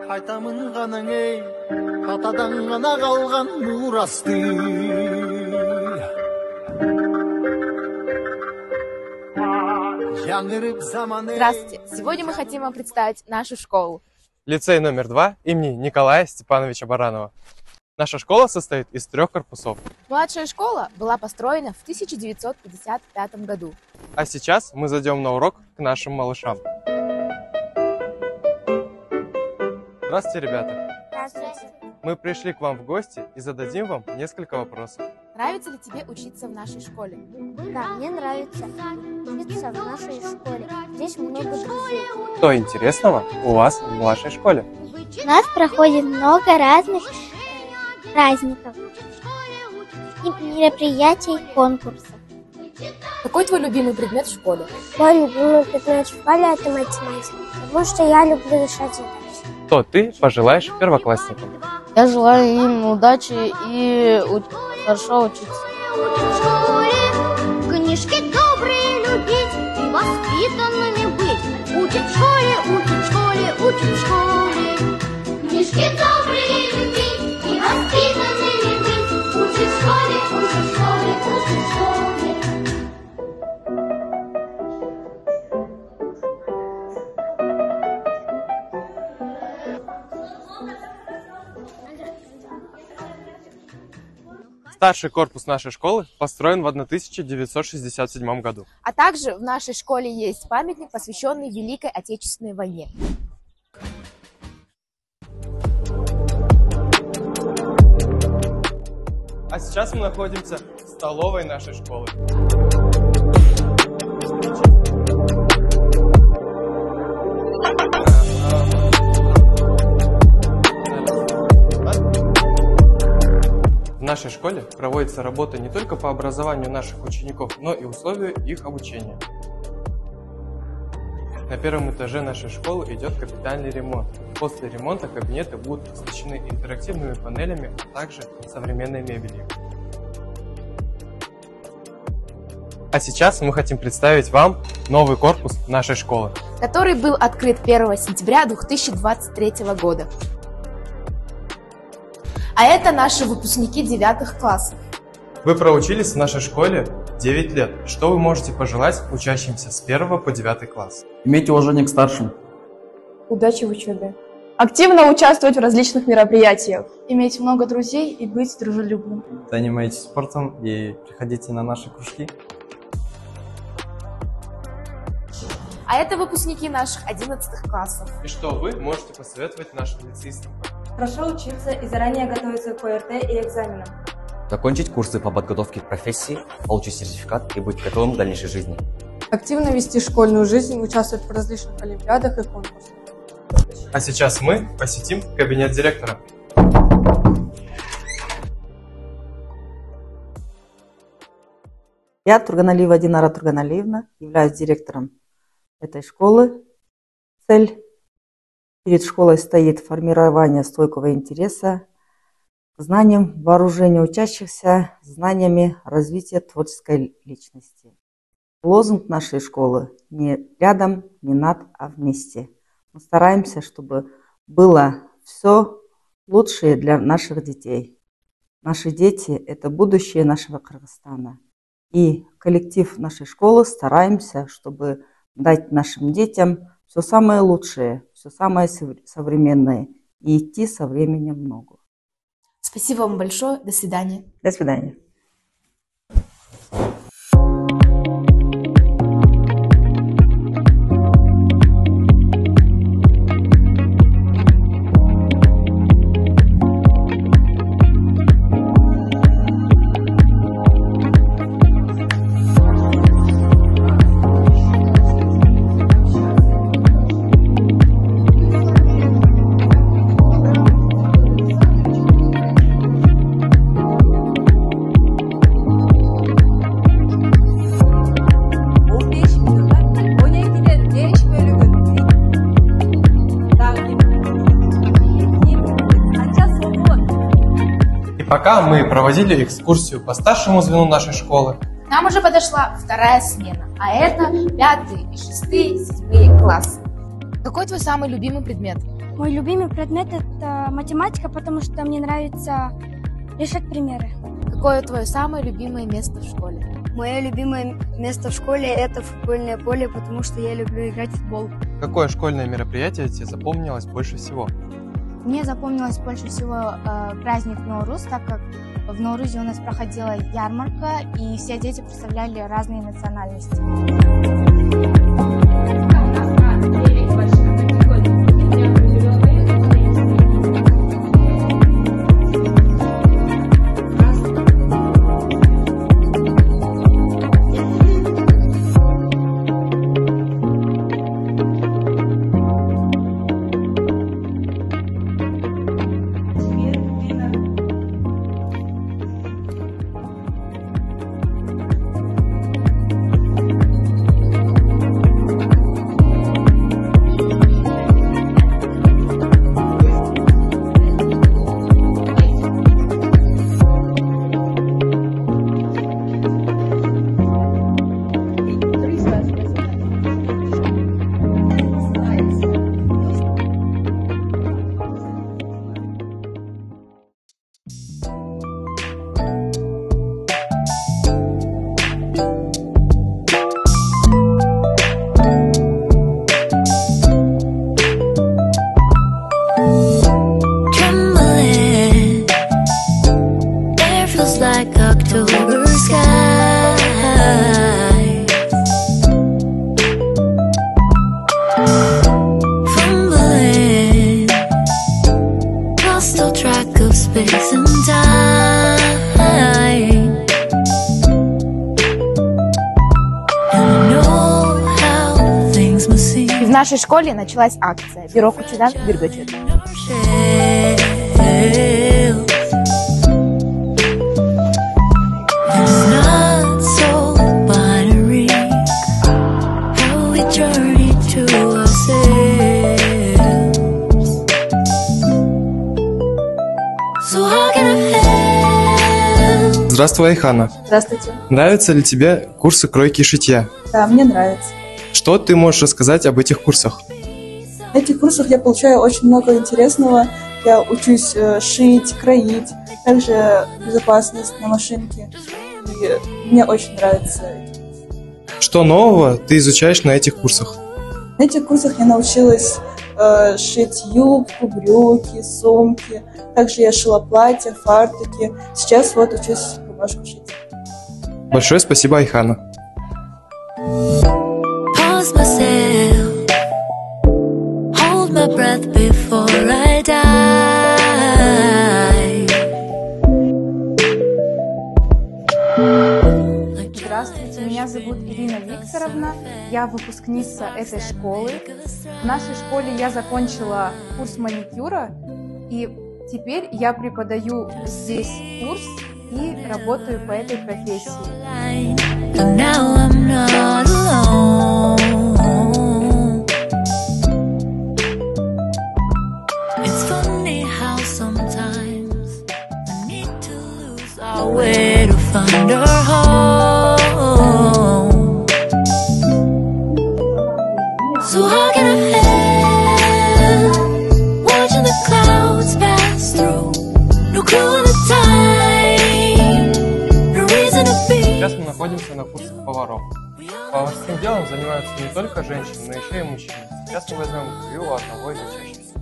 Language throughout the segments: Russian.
Қайтамын ғаның ей, атадан ғана қалған мұрасты. Здравствуйте! Сегодня мы хотим вам представить нашу школу. Лицей номер 2 имени Николая Степановича Баранова. Наша школа состоит из 3 корпусов. Младшая школа была построена в 1955 году. А сейчас мы зайдем на урок к нашим малышам. Здравствуйте, ребята! Здравствуйте! Мы пришли к вам в гости и зададим вам несколько вопросов. Нравится ли тебе учиться в нашей школе? Да, мне нравится учиться в нашей школе. Здесь много друзей. Что интересного у вас в вашей школе? У нас проходит много разных праздников и мероприятий, конкурсов. Какой твой любимый предмет в школе? Мой любимый предмет в школе – это математика, потому что я люблю решать задачи. Что ты пожелаешь первоклассникам? Я желаю им удачи и хорошо учиться. Книжки добрые любить и воспитанными быть. Учат в школе, учат в школе, учат в школе. Книжки добрые любить и воспитанными быть. Учат в школе, учат в школе, учат в школе. Старший корпус нашей школы построен в 1967 году. А также в нашей школе есть памятник, посвященный Великой Отечественной войне. А сейчас мы находимся в столовой нашей школы. В нашей школе проводится работа не только по образованию наших учеников, но и условию их обучения. На первом этаже нашей школы идет капитальный ремонт. После ремонта кабинеты будут оснащены интерактивными панелями, а также современной мебелью. А сейчас мы хотим представить вам новый корпус нашей школы, который был открыт 1 сентября 2023 года. А это наши выпускники 9 классов. Вы проучились в нашей школе 9 лет. Что вы можете пожелать учащимся с 1 по 9 класс? Иметь уважение к старшим. Удачи в учебе. Активно участвовать в различных мероприятиях. Иметь много друзей и быть дружелюбным. Занимайтесь спортом и приходите на наши кружки. А это выпускники наших 11 классов. И что вы можете посоветовать нашим лицеистам? Хорошо учиться и заранее готовиться к ОРТ и экзаменам. Закончить курсы по подготовке к профессии, получить сертификат и быть готовым к дальнейшей жизни. Активно вести школьную жизнь, участвовать в различных олимпиадах и конкурсах. А сейчас мы посетим кабинет директора. Я, Турганалиева Динара Турганалиевна, являюсь директором этой школы. Цель перед школой стоит формирование стойкого интереса к знаниям, вооружение учащихся знаниями развития творческой личности. Лозунг нашей школы не рядом, не над, а вместе. Мы стараемся, чтобы было все лучшее для наших детей. Наши дети – это будущее нашего Кыргызстана. И коллектив нашей школы стараемся, чтобы дать нашим детям все самое лучшее, все самое современное и идти со временем в ногу. Спасибо вам большое. До свидания. До свидания. Пока мы проводили экскурсию по старшему звену нашей школы, нам уже подошла 2-я смена, а это 5-й, 6-й, 7-й классы. Какой твой самый любимый предмет? Мой любимый предмет – это математика, потому что мне нравится решать примеры. Какое твое самое любимое место в школе? Мое любимое место в школе – это футбольное поле, потому что я люблю играть в футбол. Какое школьное мероприятие тебе запомнилось больше всего? Мне запомнилось больше всего праздник Ноурус, так как в Ноурузе у нас проходила ярмарка, и все дети представляли разные национальности. В нашей школе началась акция «Бюро Кучудан Биргачет». Здравствуй, Айхана. Здравствуйте. Нравятся ли тебе курсы кройки и шитья? Да, мне нравится. Что ты можешь рассказать об этих курсах? На этих курсах я получаю очень много интересного. Я учусь шить, кроить, также безопасность на машинке. И мне очень нравится. Что нового ты изучаешь на этих курсах? На этих курсах я научилась шить юбку, брюки, сумки. Также я шила платья, фартуки. Сейчас вот учусь рубашку шить. Большое спасибо, Айхана. Здравствуйте, меня зовут Ирина Викторовна, я выпускница этой школы. В нашей школе я закончила курс маникюра, и теперь я преподаю здесь курс и работаю по этой профессии. Сейчас мы находимся на курсах поваров. Поварским делом занимаются не только женщины, но еще и мужчины. Сейчас мы возьмем интервью у одного из учащихся.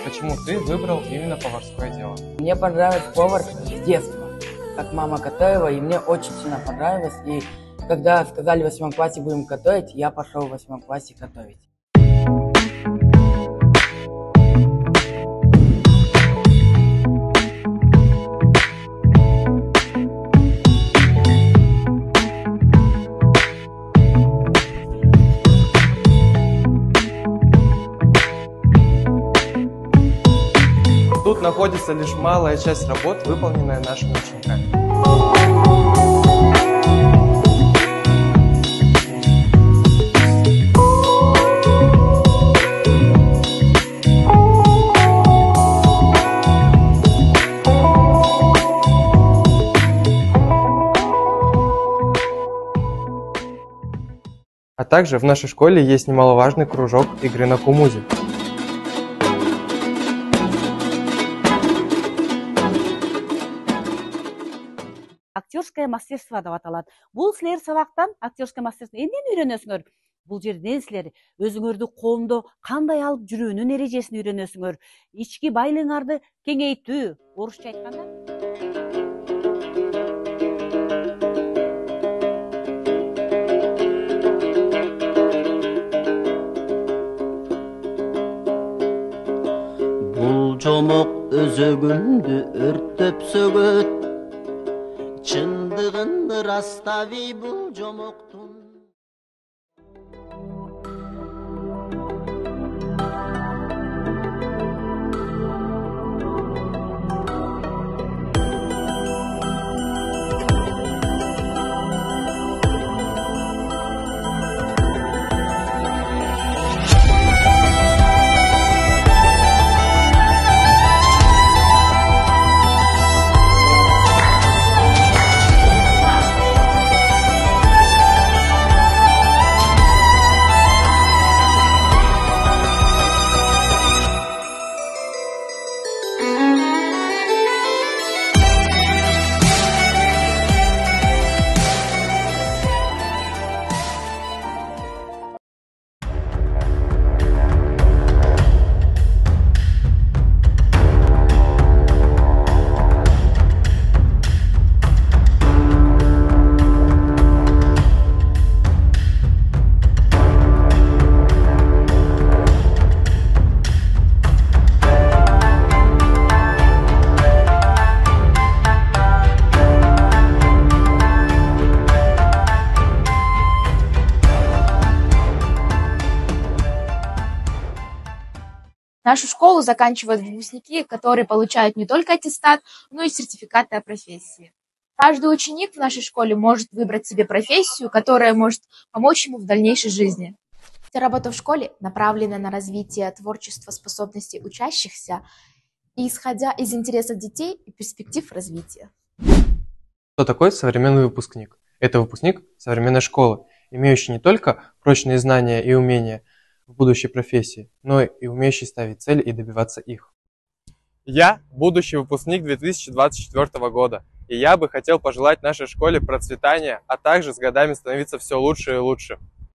Почему ты выбрал именно поварское дело? Мне понравился повар с детства, как мама готовила, и мне очень сильно понравилось. И когда сказали в 8 классе будем готовить, я пошел в 8 классе готовить. Тут находится лишь малая часть работ, выполненная нашими учениками. также в нашей школе есть немаловажный кружок игры на кумузе. Актерское мастерство деп аталат. Бул силер сабактан актерское мастерство эмнени үйрөнөсүңөр? Бул жерден силер өзүңөрдү коомдо кандай алып жүрүүнүн эрежесин үйрөнөсүңөр. Ички байлыгыңарды кеңейтүү, орусча айтканда. Бул жомок өзөгүмдү өрттөп сөгөт. Чындыгын ырастаби бул жомоктун. Нашу школу заканчивают выпускники, которые получают не только аттестат, но и сертификаты о профессии. Каждый ученик в нашей школе может выбрать себе профессию, которая может помочь ему в дальнейшей жизни. Вся работа в школе направлена на развитие творчества способностей учащихся, и исходя из интересов детей и перспектив развития. Кто такой современный выпускник? Это выпускник современной школы, имеющий не только прочные знания и умения в будущей профессии, но и умеющий ставить цели и добиваться их. Я будущий выпускник 2024 года, и я бы хотел пожелать нашей школе процветания, а также с годами становиться все лучше и лучше.